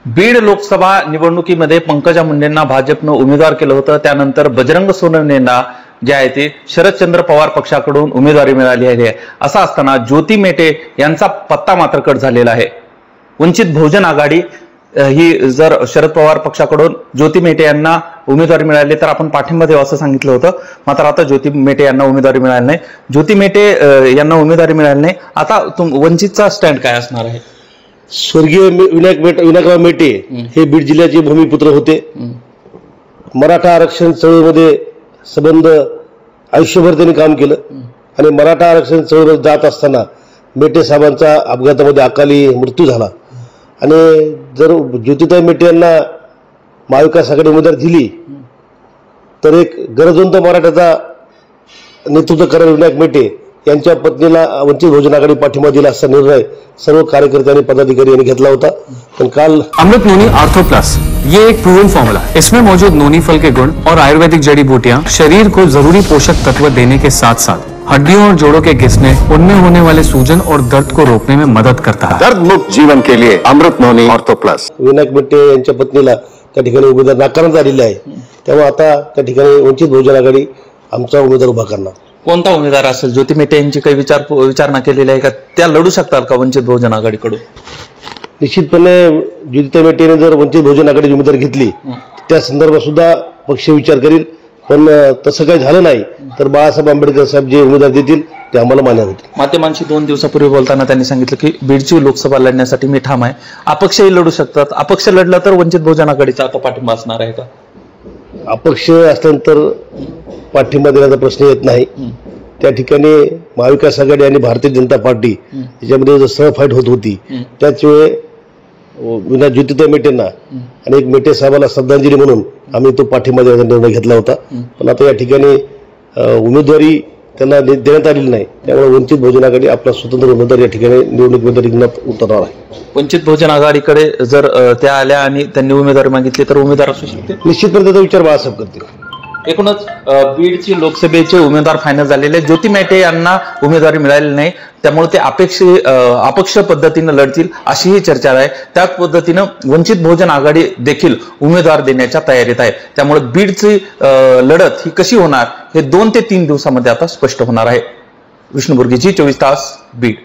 बीड लोकसभा निवडणुकीमध्ये पंकजा मुंडेंना भाजपनं उमेदवार केलं होतं। त्यानंतर बजरंग सोनवणेंना जे आहे ते शरदचंद्र पवार पक्षाकडून उमेदवारी मिळाली आहे। असं असताना ज्योती मेटे यांचा पत्ता मात्र कट झालेला आहे। वंचित बहुजन आघाडी ही जर शरद पवार पक्षाकडून ज्योती मेटे यांना उमेदवारी मिळाली तर आपण पाठिंबा देऊ असं सांगितलं होतं। मात्र आता ज्योती मेटे यांना उमेदवारी मिळाली नाही। ज्योती मेटे यांना उमेदवारी मिळाली नाही। आता वंचितचा स्टँड काय असणार आहे? स्वर्गीय विनायकराव मेटे हे बीड जिल्ह्याचे भूमिपुत्र होते। मराठा आरक्षण चळवळीमध्ये संबंध आयुष्यभर त्यांनी काम केलं आणि मराठा आरक्षण चळवळीत जात असताना मेटे साहेबांचा अपघातामध्ये अकाली मृत्यू झाला। आणि जर ज्योतिताई मेटे यांना महाविकास आघाडी उमेदवारी दिली तर एक गरजवंत मराठ्याचा नेतृत्व करणारे विनायक मेटे यांच्या पत्नीला वंचित बहुजन आघाडी पाठिंबा दिला असा निर्णय सर्व कार्यकर्त्यांनी पदाधिकारी यांनी घेतला होता। पण काल अमृत नोनी आर्थो प्लस ये एक प्रूवन फॉर्मूला है। इसमें मौजूद नोनी फल के गुण और आयुर्वेदिक जड़ी बूटियां शरीर को जरूरी पोषक तत्व देने के साथ साथ हड्डियों और जोड़ों के घिसने, उनमें होने वाले सूजन और दर्द को रोकने में मदद करता है। दर्द मुक्त जीवन के लिए अमृत नोनी आर्थो प्लस। विनायक मेटे यांच्या पत्नीला त्या ठिकाणी उमेदवार नाकारण्यात आलेले आहे। त्यामुळे आता त्या ठिकाणी वंचित बहुजन आघाडी आमचा उमेदवार उभा करणार। कोणता उमेदवार असेल? ज्योती मेटे यांची काही विचारणा केलेली आहे का? त्या लढू शकतात का वंचित बहुजन आघाडीकडून? निश्चितपणे ज्योतिताई मेटेने जर वंचित बहुजन आघाडीची उमेदवारी घेतली त्या संदर्भात सुद्धा पक्ष विचार करील। पण तसं काही झालं नाही तर बाळासाहेब आंबेडकर साहेब जे उमेदवार देतील ते आम्हाला मान्य होतील। माध्यमांशी 2 दिवसापूर्वी बोलताना त्यांनी सांगितलं की बीडची लोकसभा लढण्यासाठी मी ठाम आहे। अपक्षही लढू शकतात। अपक्ष लढला तर वंचित बहुजन आघाडीचा आता पाठिंबा असणार आहे का? अपक्ष असल्यानंतर पाठिंबा देण्याचा प्रश्न येत नाही। त्या ठिकाणी महाविकास आघाडी आणि भारतीय जनता पार्टी याच्यामध्ये जो सहफाईट होत होती त्याच वेळी ज्योतिताई मेटेंना आणि एक मेटे साहेबांना श्रद्धांजली म्हणून आम्ही तो पाठिंबा देण्याचा निर्णय घेतला होता। पण आता या ठिकाणी उमेदवारी त्यांना देण्यात आलेली नाही। त्यामुळे वंचित बहुजन आघाडी आपला स्वतंत्र उमेदवार या ठिकाणी निवडणूक रिंगणात उतरणार आहे। वंचित बहुजन आघाडीकडे जर त्या आल्या आणि त्यांनी उमेदवारी मागितली तर उमेदवार असू शकते? निश्चितपणे त्याचा विचार बाळासाहेब करतील। एकूणच बीडची लोकसभेचे उमेदवार फायनल झालेले। ज्योती मेटे यांना उमेदवारी मिळाली नाही, त्यामुळे ते अपक्ष पद्धतीनं लढतील अशीही चर्चा आहे। त्याच पद्धतीनं वंचित बहुजन आघाडी देखील उमेदवार देण्याच्या तयारीत आहे। त्यामुळे बीडची लढत ही कशी होणार हे 2 ते 3 दिवसामध्ये आता स्पष्ट होणार आहे। विष्णू बुर्गीजी, 24 तास, बीड।